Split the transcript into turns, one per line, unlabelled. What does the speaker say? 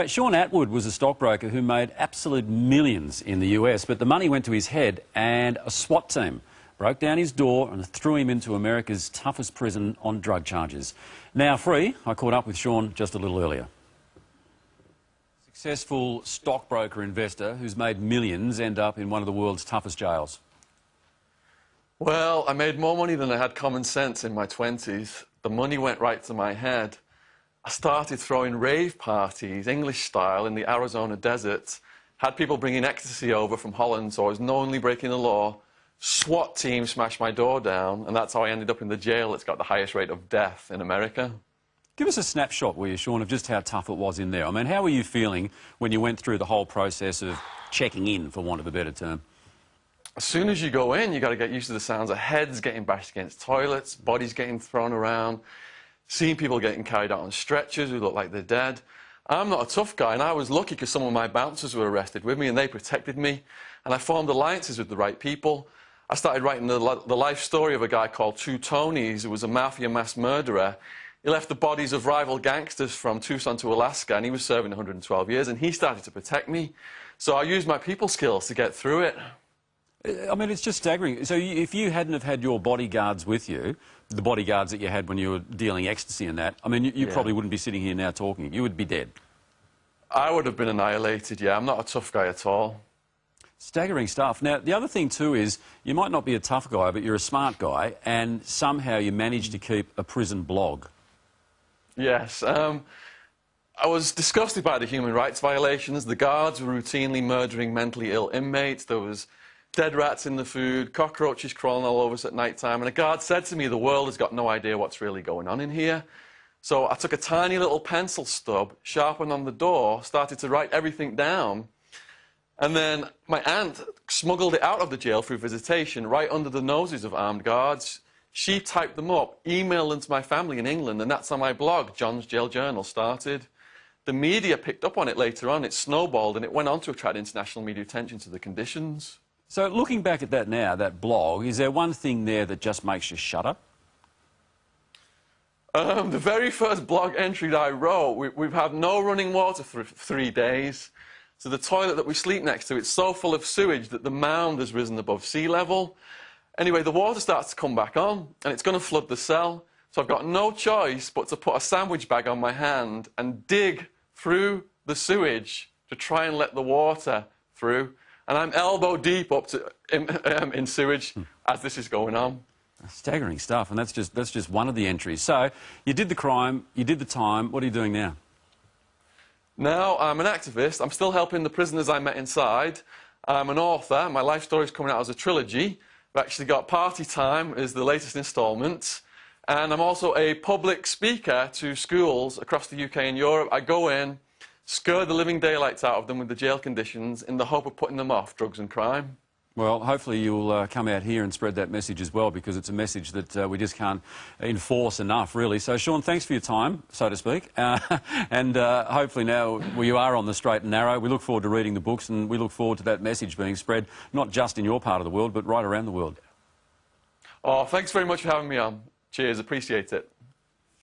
Shaun Attwood was a stockbroker who made absolute millions in the US, but the money went to his head and a SWAT team broke down his door and threw him into America's toughest prison on drug charges. Now free, I caught up with Shaun just a little earlier. Successful stockbroker investor who's made millions end up in one of the world's toughest jails.
Well, I made more money than I had common sense in my 20s. The money went right to my head. I started throwing rave parties, English style, in the Arizona desert. Had people bringing ecstasy over from Holland, so I was knowingly breaking the law. SWAT team smashed my door down, and that's how I ended up in the jail that's got the highest rate of death in America. Give
us a snapshot, will you, Shaun, of just how tough it was in there. I mean, how were you feeling when you went through the whole process of checking in, for want of a better term?
As soon as you go in, you've got to get used to the sounds of heads getting bashed against toilets, bodies getting thrown around, seeing people getting carried out on stretchers who look like they're dead. I'm not a tough guy, and I was lucky because some of my bouncers were arrested with me, and they protected me, and I formed alliances with the right people. I started writing the life story of a guy called Two Tonys, who was a mafia mass murderer. He left the bodies of rival gangsters from Tucson to Alaska, and he was serving 112 years, and he started to protect me. So I used my people skills to get through it.
I mean, it's just staggering. So if you hadn't have had your bodyguards with you, the bodyguards that you had when you were dealing ecstasy and that, I mean, you probably wouldn't be sitting here now talking. You would be dead.
I would have been annihilated, yeah. I'm not a tough guy at all.
Staggering stuff. Now, the other thing, too, is you might not be a tough guy, but you're a smart guy, and somehow you managed to keep a prison blog.
Yes. I was disgusted by the human rights violations. The guards were routinely murdering mentally ill inmates. There was dead rats in the food, cockroaches crawling all over us at night time, and a guard said to me, the world has got no idea what's really going on in here. So I took a tiny little pencil stub, sharpened on the door, started to write everything down, and then my aunt smuggled it out of the jail through visitation, right under the noses of armed guards. She typed them up, emailed them to my family in England, and that's how my blog, John's Jail Journal, started. The media picked up on it later on, it snowballed, and it went on to attract international media attention to the conditions.
So looking back at that now, that blog, is there one thing there that just makes you shudder?
The very first blog entry that I wrote, we've had no running water for 3 days. So the toilet that we sleep next to, it's so full of sewage that the mound has risen above sea level. Anyway, the water starts to come back on, and it's going to flood the cell. So I've got no choice but to put a sandwich bag on my hand and dig through the sewage to try and let the water through. And I'm elbow deep up to in sewage as this is going on.
Staggering stuff, and that's just one of the entries. So you did the crime, you did the time. What are you doing now?
Now I'm an activist. I'm still helping the prisoners I met inside. I'm an author. My life story is coming out as a trilogy. I've actually got Party Time is the latest instalment. And I'm also a public speaker to schools across the UK and Europe. I go in, scare the living daylights out of them with the jail conditions in the hope of putting them off drugs and crime.
Well, hopefully you'll come out here and spread that message as well, because it's a message that we just can't enforce enough, really. So, Shaun, thanks for your time, so to speak. And hopefully now you are on the straight and narrow. We look forward to reading the books, and we look forward to that message being spread, not just in your part of the world, but right around the world.
Oh, thanks very much for having me on. Cheers, appreciate it.